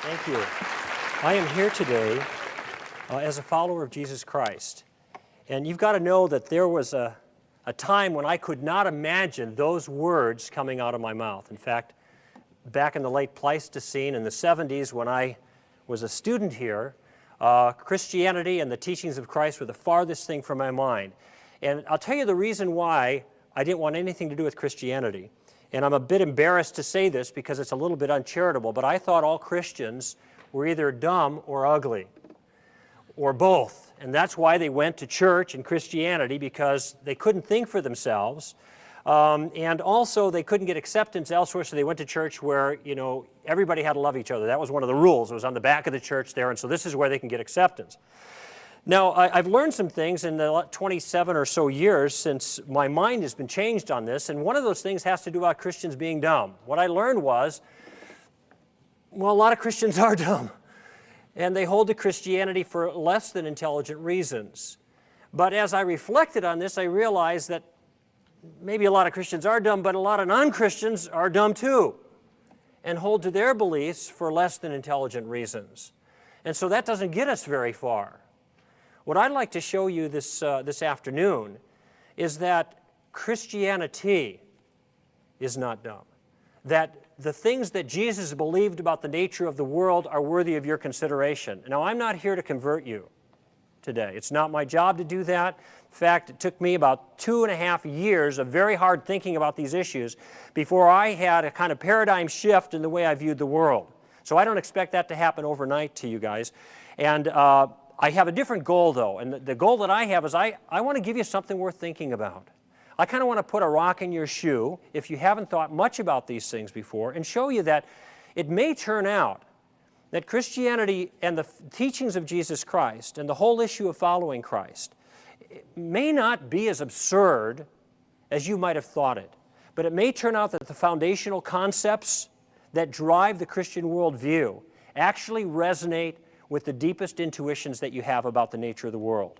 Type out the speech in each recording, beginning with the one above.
Thank you. I am here today as a follower of Jesus Christ. And you've got to know that there was a time when I could not imagine those words coming out of my mouth. In fact, back in the late Pleistocene in the 70s when I was a student here, Christianity and the teachings of Christ were the farthest thing from my mind. And I'll tell you the reason why I didn't want anything to do with Christianity. And I'm a bit embarrassed to say this because it's a little bit uncharitable, but I thought all Christians were either dumb or ugly, or both. And that's why they went to church and Christianity, because they couldn't think for themselves. And also they couldn't get acceptance elsewhere, so they went to church where, everybody had to love each other. That was one of the rules. It was on the back of the church there, and so this is where they can get acceptance. Now, I've learned some things in the 27 or so years since my mind has been changed on this, and one of those things has to do about Christians being dumb. What I learned was, a lot of Christians are dumb, and they hold to Christianity for less than intelligent reasons. But as I reflected on this, I realized that maybe a lot of Christians are dumb, but a lot of non-Christians are dumb too, and hold to their beliefs for less than intelligent reasons. And so that doesn't get us very far. What I'd like to show you this afternoon is that Christianity is not dumb. That the things that Jesus believed about the nature of the world are worthy of your consideration. Now, I'm not here to convert you today. It's not my job to do that. In fact, it took me about 2.5 years of very hard thinking about these issues before I had a kind of paradigm shift in the way I viewed the world. So I don't expect that to happen overnight to you guys. And I have a different goal, though, and the goal that I have is I want to give you something worth thinking about. I kind of want to put a rock in your shoe, if you haven't thought much about these things before, and show you that it may turn out that Christianity and the teachings of Jesus Christ and the whole issue of following Christ may not be as absurd as you might have thought it, but it may turn out that the foundational concepts that drive the Christian worldview actually resonate with the deepest intuitions that you have about the nature of the world.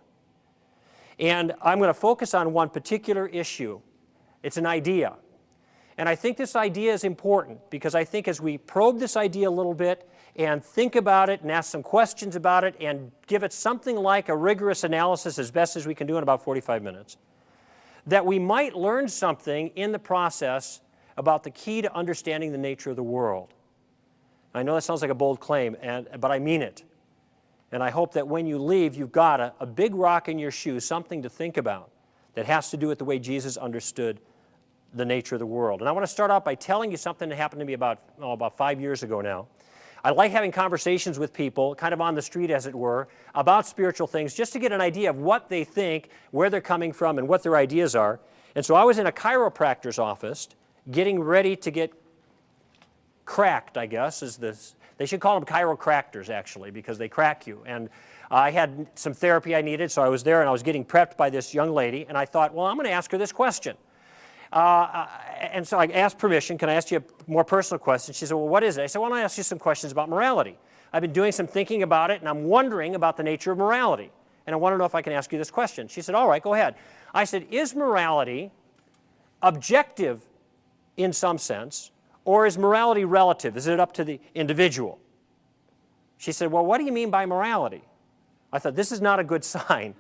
And I'm going to focus on one particular issue. It's an idea. And I think this idea is important because I think as we probe this idea a little bit and think about it and ask some questions about it and give it something like a rigorous analysis as best as we can do in about 45 minutes, that we might learn something in the process about the key to understanding the nature of the world. I know that sounds like a bold claim, but I mean it. And I hope that when you leave, you've got a big rock in your shoe, something to think about that has to do with the way Jesus understood the nature of the world. And I want to start out by telling you something that happened to me about 5 years ago now. I like having conversations with people, kind of on the street as it were, about spiritual things, just to get an idea of what they think, where they're coming from, and what their ideas are. And so I was in a chiropractor's office, getting ready to get cracked, I guess, is this. They should call them chiropractors, actually, because they crack you. And I had some therapy I needed, so I was there, and I was getting prepped by this young lady, and I thought, I'm going to ask her this question. And so I asked permission, can I ask you a more personal question? She said, well, what is it? I said, well, I want to ask you some questions about morality. I've been doing some thinking about it, and I'm wondering about the nature of morality. And I want to know if I can ask you this question. She said, all right, go ahead. I said, is morality objective in some sense, or is morality relative? Is it up to the individual? She said, well, what do you mean by morality? I thought, this is not a good sign.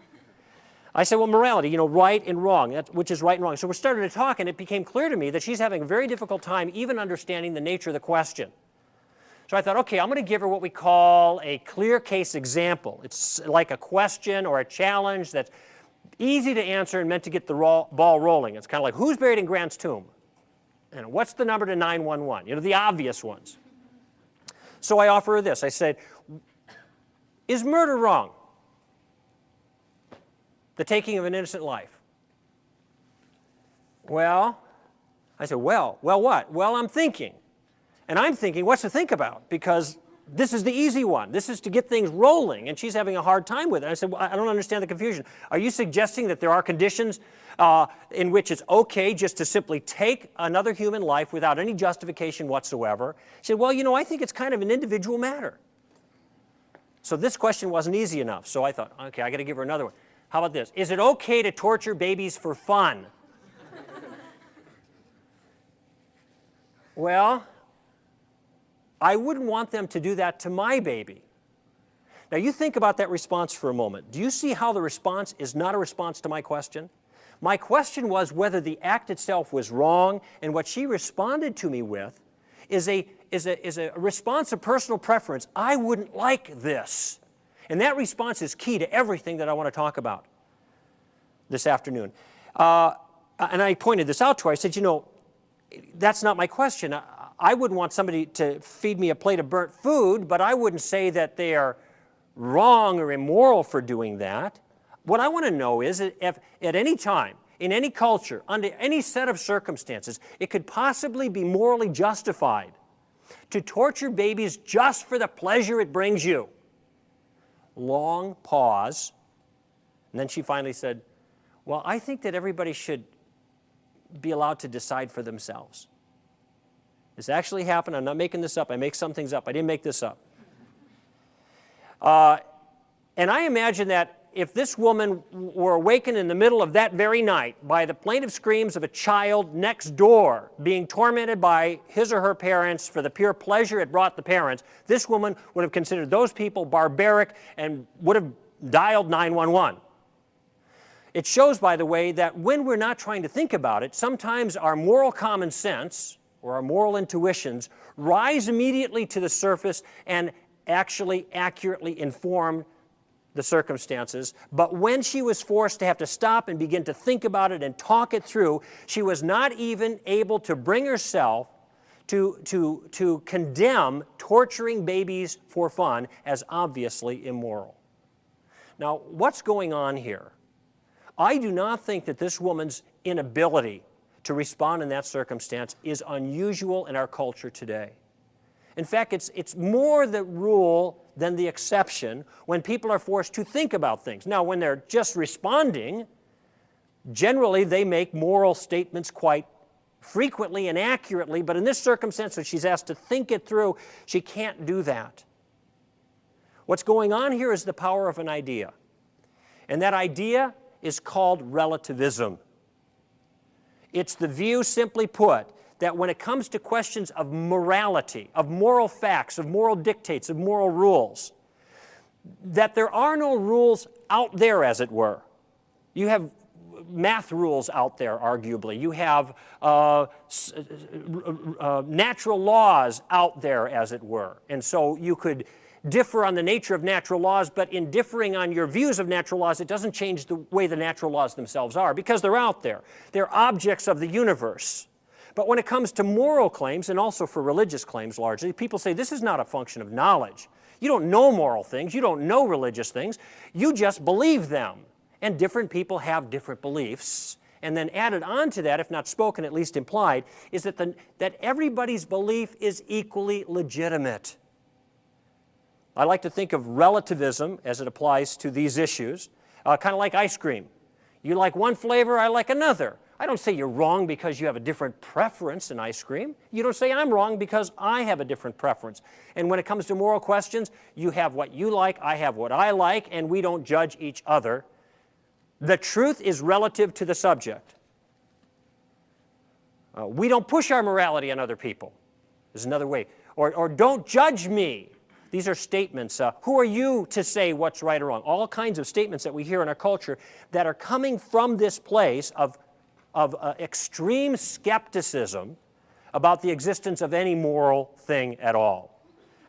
I said, well, morality, right and wrong, which is right and wrong. So we started to talk, and it became clear to me that she's having a very difficult time even understanding the nature of the question. So I thought, okay, I'm going to give her what we call a clear case example. It's like a question or a challenge that's easy to answer and meant to get the ball rolling. It's kind of like, who's buried in Grant's tomb? And what's the number to 911? The obvious ones. So I offer her this. I said, is murder wrong? The taking of an innocent life. Well, I said, well, what? Well, I'm thinking. And I'm thinking, what's to think about? Because this is the easy one. This is to get things rolling, and she's having a hard time with it. I said, well, I don't understand the confusion. Are you suggesting that there are conditions in which it's okay just to simply take another human life without any justification whatsoever? She said, well, I think it's kind of an individual matter. So this question wasn't easy enough. So I thought, okay, I got to give her another one. How about this? Is it okay to torture babies for fun? Well, I wouldn't want them to do that to my baby. Now you think about that response for a moment. Do you see how the response is not a response to my question? My question was whether the act itself was wrong, and what she responded to me with is a response of personal preference. I wouldn't like this. And that response is key to everything that I want to talk about this afternoon. And I pointed this out to her. I said, you know, that's not my question. I wouldn't want somebody to feed me a plate of burnt food, but I wouldn't say that they are wrong or immoral for doing that. What I want to know is if at any time, in any culture, under any set of circumstances, it could possibly be morally justified to torture babies just for the pleasure it brings you. Long pause, and then she finally said, well, I think that everybody should be allowed to decide for themselves. This actually happened. I'm not making this up. I make some things up. I didn't make this up. And I imagine that if this woman were awakened in the middle of that very night by the plaintive screams of a child next door being tormented by his or her parents for the pure pleasure it brought the parents, this woman would have considered those people barbaric and would have dialed 911. It shows, by the way, that when we're not trying to think about it, sometimes our moral common sense or our moral intuitions rise immediately to the surface and actually accurately inform the circumstances. But when she was forced to have to stop and begin to think about it and talk it through, she was not even able to bring herself to condemn torturing babies for fun as obviously immoral. Now, what's going on here? I do not think that this woman's inability to respond in that circumstance is unusual in our culture today. In fact, it's more the rule than the exception when people are forced to think about things. Now, when they're just responding, generally they make moral statements quite frequently and accurately, but in this circumstance, when she's asked to think it through, she can't do that. What's going on here is the power of an idea. And that idea is called relativism. It's the view, simply put, that when it comes to questions of morality, of moral facts, of moral dictates, of moral rules, that there are no rules out there, as it were. You have math rules out there, arguably. You have natural laws out there, as it were. And so you could differ on the nature of natural laws, but in differing on your views of natural laws, it doesn't change the way the natural laws themselves are, because they're out there. They're objects of the universe. But when it comes to moral claims, and also for religious claims largely, people say this is not a function of knowledge. You don't know moral things. You don't know religious things. You just believe them. And different people have different beliefs. And then added on to that, if not spoken, at least implied, is that everybody's belief is equally legitimate. I like to think of relativism as it applies to these issues, kind of like ice cream. You like one flavor, I like another. I don't say you're wrong because you have a different preference in ice cream. You don't say I'm wrong because I have a different preference. And when it comes to moral questions, you have what you like, I have what I like, and we don't judge each other. The truth is relative to the subject. We don't push our morality on other people. There's another way. Or don't judge me. These are statements. Who are you to say what's right or wrong? All kinds of statements that we hear in our culture that are coming from this place of extreme skepticism about the existence of any moral thing at all.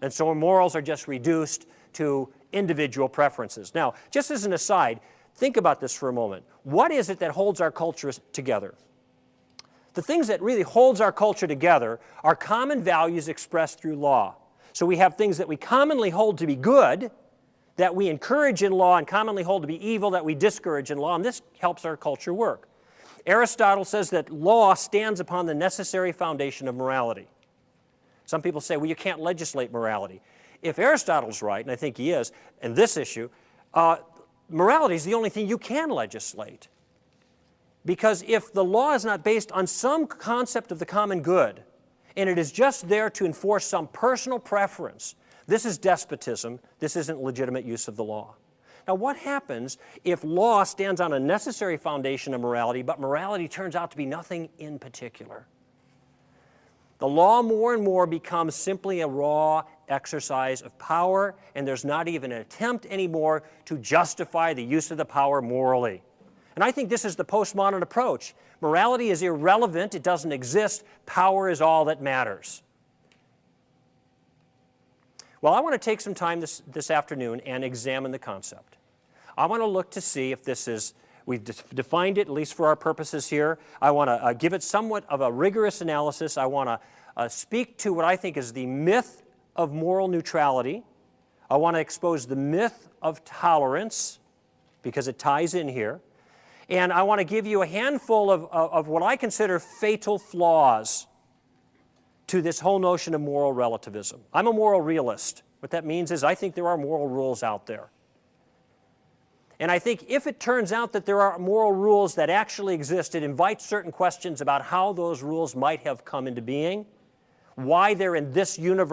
And so morals are just reduced to individual preferences. Now, just as an aside, think about this for a moment. What is it that holds our culture together? The things that really holds our culture together are common values expressed through law. So we have things that we commonly hold to be good, that we encourage in law, and commonly hold to be evil, that we discourage in law, and this helps our culture work. Aristotle says that law stands upon the necessary foundation of morality. Some people say, well, you can't legislate morality. If Aristotle's right, and I think he is, in this issue, morality is the only thing you can legislate. Because if the law is not based on some concept of the common good, and it is just there to enforce some personal preference, this is despotism. This isn't legitimate use of the law. Now, what happens if law stands on a necessary foundation of morality, but morality turns out to be nothing in particular? The law more and more becomes simply a raw exercise of power, and there's not even an attempt anymore to justify the use of the power morally. And I think this is the postmodern approach. Morality is irrelevant, it doesn't exist, power is all that matters. Well, I want to take some time this afternoon and examine the concept. I want to look to see if this is, we've defined it, at least for our purposes here. I want to give it somewhat of a rigorous analysis. I want to speak to what I think is the myth of moral neutrality. I want to expose the myth of tolerance, because it ties in here. And I want to give you a handful of what I consider fatal flaws to this whole notion of moral relativism. I'm a moral realist. What that means is I think there are moral rules out there. And I think if it turns out that there are moral rules that actually exist, it invites certain questions about how those rules might have come into being, why they're in this universe